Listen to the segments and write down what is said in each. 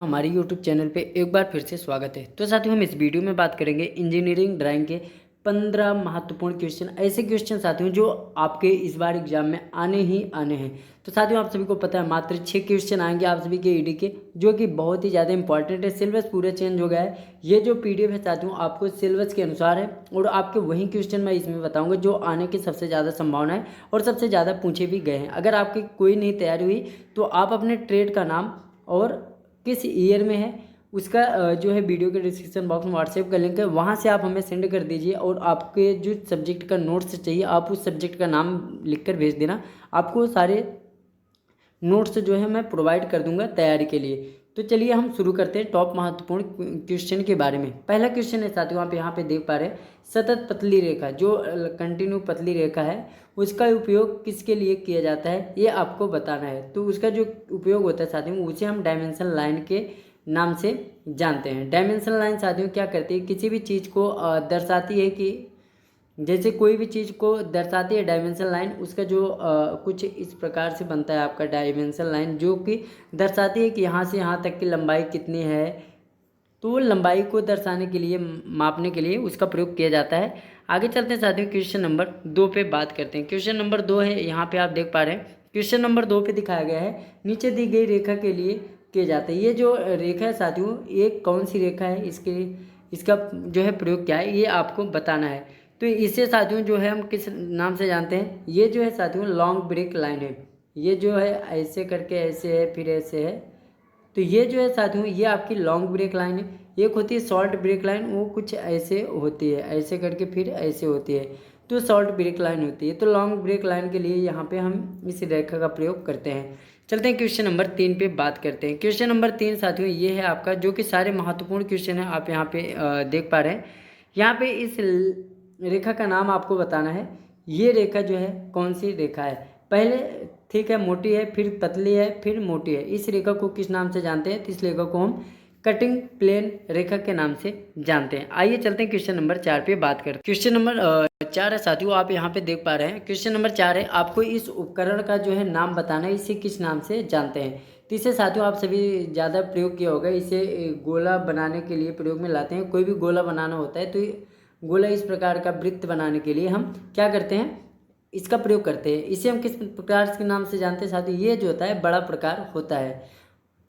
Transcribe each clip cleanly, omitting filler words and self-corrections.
हमारे YouTube channel पे एक बार फिर से स्वागत है। तो साथियों, हम इस वीडियो में बात करेंगे इंजीनियरिंग ड्राइंग के 15 महत्वपूर्ण क्वेश्चन, ऐसे क्वेश्चन साथियों जो आपके इस बार एग्जाम में आने ही आने हैं। तो साथियों, आप सभी को पता है मात्र 6 क्वेश्चन आएंगे आप सभी के ईडी के, जो कि बहुत ही ज़्यादा इंपॉर्टेंट है। सिलेबस पूरा चेंज हो गया है। ये जो PDF है साथियों, आपको सिलेबस के अनुसार है और आपके वही क्वेश्चन मैं इसमें बताऊँगा जो आने की सबसे ज़्यादा संभावना है और सबसे ज़्यादा पूछे भी गए हैं। अगर आपकी कोई नहीं तैयारी हुई तो आप अपने ट्रेड का नाम और किस ईयर में है उसका जो है वीडियो के डिस्क्रिप्शन बॉक्स में व्हाट्सएप का लिंक है, वहाँ से आप हमें सेंड कर दीजिए। और आपके जो सब्जेक्ट का नोट्स चाहिए आप उस सब्जेक्ट का नाम लिखकर भेज देना। आपको सारे नोट्स जो है मैं प्रोवाइड कर दूंगा तैयारी के लिए। तो चलिए हम शुरू करते हैं टॉप महत्वपूर्ण क्वेश्चन के बारे में। पहला क्वेश्चन है साथियों, आप यहाँ पे देख पा रहे हैं, सतत पतली रेखा जो कंटिन्यू पतली रेखा है उसका उपयोग किसके लिए किया जाता है ये आपको बताना है। तो उसका जो उपयोग होता है साथियों उसे हम डायमेंशन लाइन के नाम से जानते हैं। डायमेंशन लाइन साथियों क्या करती है, किसी भी चीज़ को दर्शाती है कि जैसे कोई भी चीज़ को दर्शाती है डायमेंशन लाइन, उसका जो कुछ इस प्रकार से बनता है आपका डायमेंशन लाइन, जो कि दर्शाती है कि यहाँ से यहाँ तक की लंबाई कितनी है। तो लंबाई को दर्शाने के लिए, मापने के लिए उसका प्रयोग किया जाता है। आगे चलते हैं साथियों, क्वेश्चन नंबर 2 पे बात करते हैं। क्वेश्चन नंबर 2 है, यहाँ पे आप देख पा रहे हैं। क्वेश्चन नंबर 2 पे दिखाया गया है, नीचे दी गई रेखा के लिए किया जाता है। ये जो रेखा है साथियों, एक कौन सी रेखा है, इसका जो है प्रयोग क्या है ये आपको बताना है। तो इसे साथियों जो है हम किस नाम से जानते हैं, ये जो है साथियों लॉन्ग ब्रेक लाइन है। ये जो है ऐसे करके ऐसे है फिर ऐसे है, तो ये जो है साथियों ये आपकी लॉन्ग ब्रेक लाइन है। एक होती है शॉर्ट ब्रेक लाइन, वो कुछ ऐसे होती है, ऐसे करके फिर ऐसे होती है, तो शॉर्ट ब्रेक लाइन होती है। तो लॉन्ग ब्रेक लाइन के लिए यहाँ पे हम इस रेखा का प्रयोग करते हैं। चलते हैं क्वेश्चन नंबर 3 पे बात करते हैं। क्वेश्चन नंबर 3 साथियों ये है आपका, जो कि सारे महत्वपूर्ण क्वेश्चन है आप यहाँ पे देख पा रहे हैं। यहाँ पे इस रेखा का नाम आपको बताना है। ये रेखा जो है कौन सी रेखा है, पहले ठीक है मोटी है, फिर पतली है, फिर मोटी है। इस रेखा को किस नाम से जानते हैं, तो इस रेखा को हम कटिंग प्लेन रेखा के नाम से जानते हैं। आइए चलते हैं क्वेश्चन नंबर 4 पे बात करते हैं। क्वेश्चन नंबर 4 है साथियों, आप यहाँ पे देख पा रहे हैं। क्वेश्चन नंबर 4 है, आपको इस उपकरण का जो है नाम बताना है, इसे किस नाम से जानते हैं। तो इसे साथियों आप सभी ज़्यादा प्रयोग किया होगा, इसे गोला बनाने के लिए प्रयोग में लाते हैं। कोई भी गोला बनाना होता है तो गोला इस प्रकार का वृत्त बनाने के लिए हम क्या करते हैं, इसका प्रयोग करते हैं। इसे हम किस प्रकार के नाम से जानते हैं साथियों, ये जो होता है बड़ा प्रकार होता है।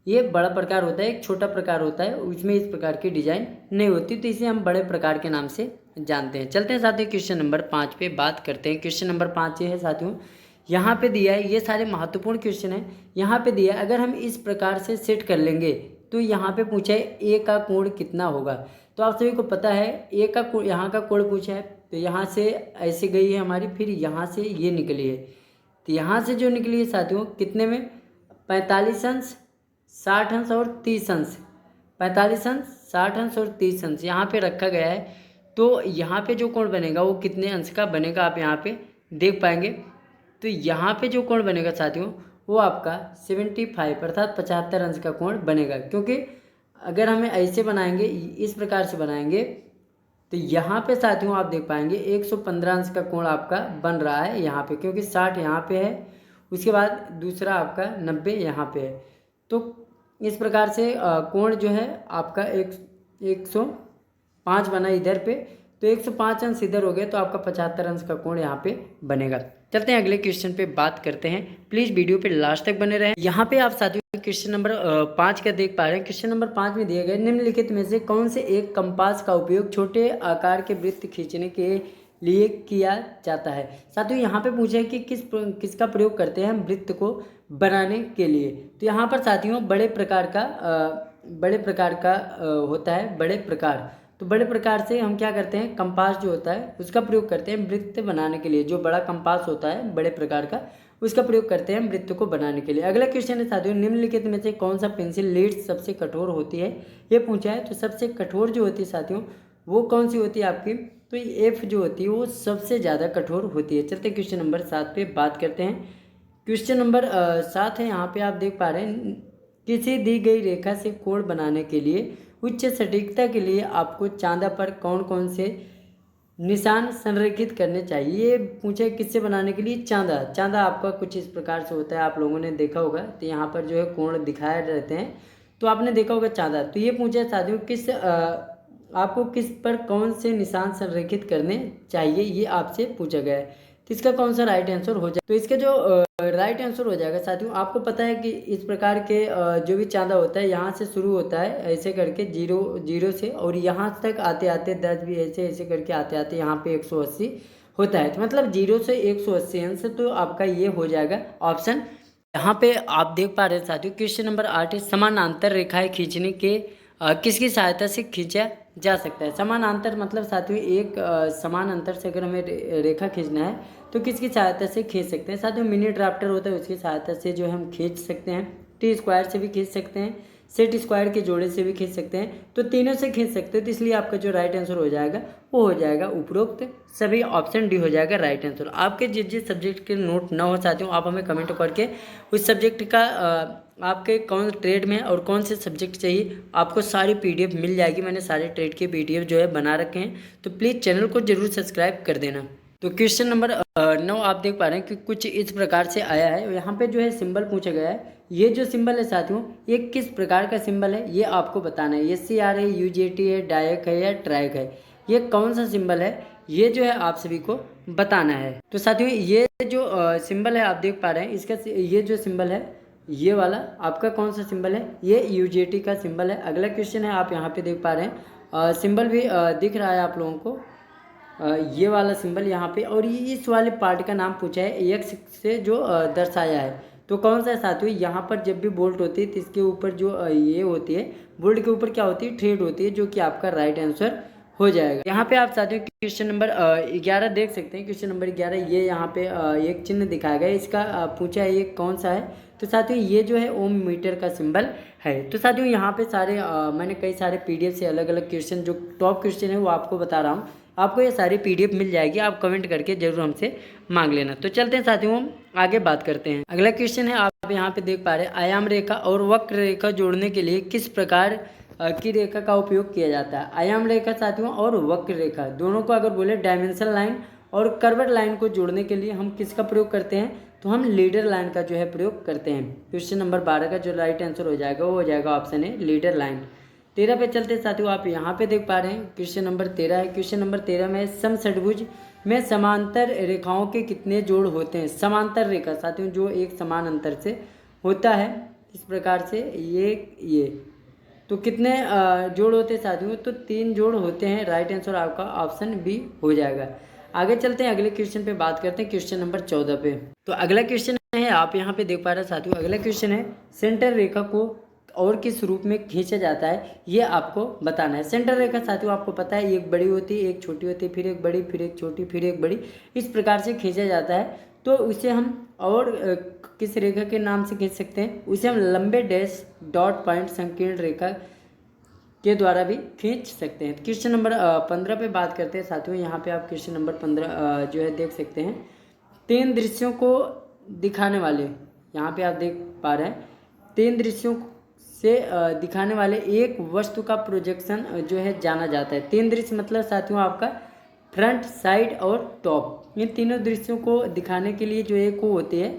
ये बड़ा प्रकार होता है, एक छोटा प्रकार होता है, उसमें इस प्रकार की डिजाइन नहीं होती, तो इसे हम बड़े प्रकार के नाम से जानते हैं। चलते हैं साथियों क्वेश्चन नंबर 5 पे बात करते हैं। क्वेश्चन नंबर 5 ये है साथियों, यहाँ पे दिया है, ये सारे महत्वपूर्ण क्वेश्चन है। यहाँ पे दिया है, अगर हम इस प्रकार से सेट कर लेंगे तो यहाँ पे पूछा है ए का कोण कितना होगा। तो आप सभी को पता है ए का कोण, यहाँ का कोण पूछा है, तो यहाँ से ऐसे गई है हमारी, फिर यहाँ से ये निकली है। तो यहाँ से जो निकली है साथियों कितने में, 45 अंश, 60 अंश और 30 अंश। 45 अंश, 60 अंश और 30 अंश यहाँ पे रखा गया है। तो यहाँ पे जो कोण बनेगा वो कितने अंश का बनेगा आप यहाँ पे देख पाएंगे। तो यहाँ पे जो कोण बनेगा साथियों वो आपका 75 अर्थात 75 अंश का कोण बनेगा। क्योंकि अगर हमें ऐसे बनाएंगे, इस प्रकार से बनाएंगे, तो यहाँ पे साथियों आप देख पाएंगे 115 अंश का कोण आपका बन रहा है यहाँ पे, क्योंकि 60 यहाँ पे है, उसके बाद दूसरा आपका 90 यहाँ पे है। तो इस प्रकार से कोण जो है आपका 105 बना इधर पे, तो 105 अंश इधर हो गए, तो आपका 75 अंश का कोण यहाँ पे बनेगा। चलते हैं अगले क्वेश्चन पे बात करते हैं। प्लीज़ वीडियो पे लास्ट तक बने रहें। यहाँ पे आप साथियों क्वेश्चन नंबर 5 का देख पा रहे हैं। क्वेश्चन नंबर 5 में दिए गए निम्नलिखित में से कौन से एक कंपास का उपयोग छोटे आकार के वृत्त खींचने के लिए किया जाता है। साथियों यहाँ पे पूछा है कि किसका प्रयोग करते हैं हम वृत्त को बनाने के लिए। तो यहाँ पर साथियों बड़े प्रकार का होता है, बड़े प्रकार। तो बड़े प्रकार से हम क्या करते हैं, कंपास जो होता है उसका प्रयोग करते हैं वृत्त बनाने के लिए। जो बड़ा कंपास होता है बड़े प्रकार का, उसका प्रयोग करते हैं वृत्त को बनाने के लिए। अगला क्वेश्चन है साथियों, निम्नलिखित में से कौन सा पेंसिल लीड सबसे कठोर होती है, ये पूछा है। तो सबसे कठोर जो होती है साथियों वो कौन सी होती है आपकी, तो ये F जो होती है वो सबसे ज़्यादा कठोर होती है। चलते क्वेश्चन नंबर 7 पे बात करते हैं। क्वेश्चन नंबर 7 है, यहाँ पे आप देख पा रहे हैं, किसी दी गई रेखा से कोण बनाने के लिए उच्च सटीकता के लिए आपको चांदा पर कौन कौन से निशान संरेखित करने चाहिए। ये पूछे किससे बनाने के लिए, चांदा आपका कुछ इस प्रकार से होता है, आप लोगों ने देखा होगा। तो यहाँ पर जो है कोण दिखाए रहते हैं, तो आपने देखा होगा चांदा। तो ये पूछा है साथियों आपको किस पर कौन से निशान संरेखित करने चाहिए, ये आपसे पूछा गया है। तो इसका कौन सा राइट आंसर हो जाए, तो इसका जो राइट आंसर हो जाएगा साथियों, आपको पता है कि इस प्रकार के जो भी चांदा होता है यहाँ से शुरू होता है ऐसे करके 0 से, और यहाँ तक आते आते 10 भी ऐसे ऐसे करके आते आते यहाँ पे 180 होता है। तो मतलब 0 से 180 आंसर तो आपका ये हो जाएगा ऑप्शन। यहाँ पे आप देख पा रहे हैं साथियों, क्वेश्चन नंबर 8 है, समानांतर रेखाएं खींचने के किसकी सहायता से खींचा जा सकता है। समानांतर मतलब साथियों एक समान अंतर से अगर हमें रेखा खींचना है तो किसकी सहायता से खींच सकते हैं साथियों, मिनी ड्राफ्टर होता है उसकी सहायता से जो हम खींच सकते हैं, टी स्क्वायर से भी खींच सकते हैं, सेट स्क्वायर के जोड़े से भी खींच सकते हैं, तो तीनों से खींच सकते हैं। तो इसलिए आपका जो राइट आंसर हो जाएगा वो हो जाएगा उपरोक्त सभी, ऑप्शन डी हो जाएगा राइट आंसर। आपके जिस सब्जेक्ट के नोट न हो साथियों आप हमें कमेंट करके उस सब्जेक्ट का आपके कौन ट्रेड में और कौन से सब्जेक्ट चाहिए, आपको सारी पीडीएफ मिल जाएगी। मैंने सारे ट्रेड के पीडीएफ जो है बना रखे हैं, तो प्लीज़ चैनल को जरूर सब्सक्राइब कर देना। तो क्वेश्चन नंबर 9 आप देख पा रहे हैं कि कुछ इस प्रकार से आया है। यहाँ पे जो है सिंबल पूछा गया है, ये जो सिंबल है साथियों ये किस प्रकार का सिंबल है ये आपको बताना है। SCR है, UJT है, डायक है या ट्रैक है, ये कौन सा सिंबल है ये जो है आप सभी को बताना है। तो साथियों ये जो सिंबल है आप देख पा रहे हैं, इसका ये जो सिंबल है ये वाला आपका कौन सा सिंबल है, ये UJT का सिंबल है। अगला क्वेश्चन है, आप यहाँ पे देख पा रहे हैं सिंबल भी दिख रहा है आप लोगों को, ये वाला सिंबल यहाँ पे, और ये इस वाले पार्ट का नाम पूछा है एक्स से जो दर्शाया है, तो कौन सा है साथियों। यहाँ पर जब भी बोल्ट होती है तो इसके ऊपर जो ये होती है, बोल्ट के ऊपर क्या होती है, थ्रेड होती है, जो कि आपका राइट आंसर हो जाएगा। यहाँ पे आप साथियों क्वेश्चन नंबर 11 देख सकते हैं। क्वेश्चन नंबर 11 ये यहाँ पे एक चिन्ह दिखाया गया है, इसका पूछा है ये कौन सा है। तो साथियों ये जो है ओम मीटर का सिंबल है। तो साथियों यहाँ पे सारे मैंने कई सारे पीडीएफ से अलग अलग क्वेश्चन, जो टॉप क्वेश्चन है वो आपको बता रहा हूँ, आपको ये सारी पीडीएफ मिल जाएगी, आप कमेंट करके जरूर हमसे मांग लेना। तो चलते हैं साथियों आगे बात करते हैं। अगला क्वेश्चन है, आप यहाँ पे देख पा रहे हैं, आयाम रेखा और वक्र रेखा जोड़ने के लिए किस प्रकार की रेखा का उपयोग किया जाता है। आयाम रेखा साथियों और वक्र रेखा दोनों को अगर बोले डायमेंशन लाइन और कर्वड लाइन को जोड़ने के लिए हम किसका प्रयोग करते हैं, तो हम लीडर लाइन का जो है प्रयोग करते हैं। क्वेश्चन नंबर 12 का जो राइट आंसर हो जाएगा वो हो जाएगा ऑप्शन है लीडर लाइन। 13 पे चलते साथियों, आप यहाँ पे देख पा रहे हैं क्वेश्चन नंबर 13 है। क्वेश्चन नंबर 13 में समषट्भुज में समांतर रेखाओं के कितने जोड़ होते हैं। समांतर रेखा साथियों जो एक समान अंतर से होता है, इस प्रकार से ये तो कितने जोड़ होते हैं साथियों, तो 3 जोड़ होते हैं। राइट आंसर आपका ऑप्शन बी हो जाएगा। आगे चलते हैं, अगले क्वेश्चन पे बात करते हैं, क्वेश्चन नंबर 14 पे। तो अगला क्वेश्चन है, आप यहाँ पे देख पा रहे हैं साथियों, अगला क्वेश्चन है, सेंटर रेखा को और किस रूप में खींचा जाता है ये आपको बताना है। सेंटर रेखा साथियों आपको पता है एक बड़ी होती है, एक छोटी होती है, फिर एक बड़ी, फिर एक छोटी, फिर एक बड़ी, इस प्रकार से खींचा जाता है। तो उसे हम और किस रेखा के नाम से खींच सकते हैं, उसे हम लंबे डैश डॉट पॉइंट संकीर्ण रेखा के द्वारा भी खींच सकते हैं। क्वेश्चन नंबर 15 पे बात करते हैं साथियों। यहाँ पे आप क्वेश्चन नंबर 15 जो है देख सकते हैं, 3 दृश्यों को दिखाने वाले, यहाँ पे आप देख पा रहे हैं 3 दृश्यों से दिखाने वाले एक वस्तु का प्रोजेक्शन जो है जाना जाता है। 3 दृश्य मतलब साथियों आपका फ्रंट, साइड और टॉप, इन तीनों दृश्यों को दिखाने के लिए जो एक वो होती है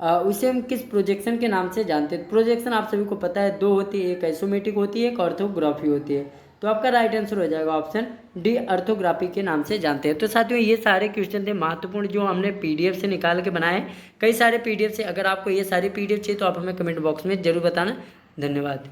उसे हम किस प्रोजेक्शन के नाम से जानते हैं। प्रोजेक्शन आप सभी को पता है 2 होती है, एक आइसोमेट्रिक होती है, एक ऑर्थोग्राफी होती है। तो आपका राइट आंसर हो जाएगा ऑप्शन डी, ऑर्थोग्राफी के नाम से जानते हैं। तो साथियों ये सारे क्वेश्चन थे महत्वपूर्ण जो हमने पीडीएफ से निकाल के बनाए, कई सारे पीडीएफ से। अगर आपको ये सारी पीडीएफ चाहिए तो आप हमें कमेंट बॉक्स में जरूर बताना। धन्यवाद।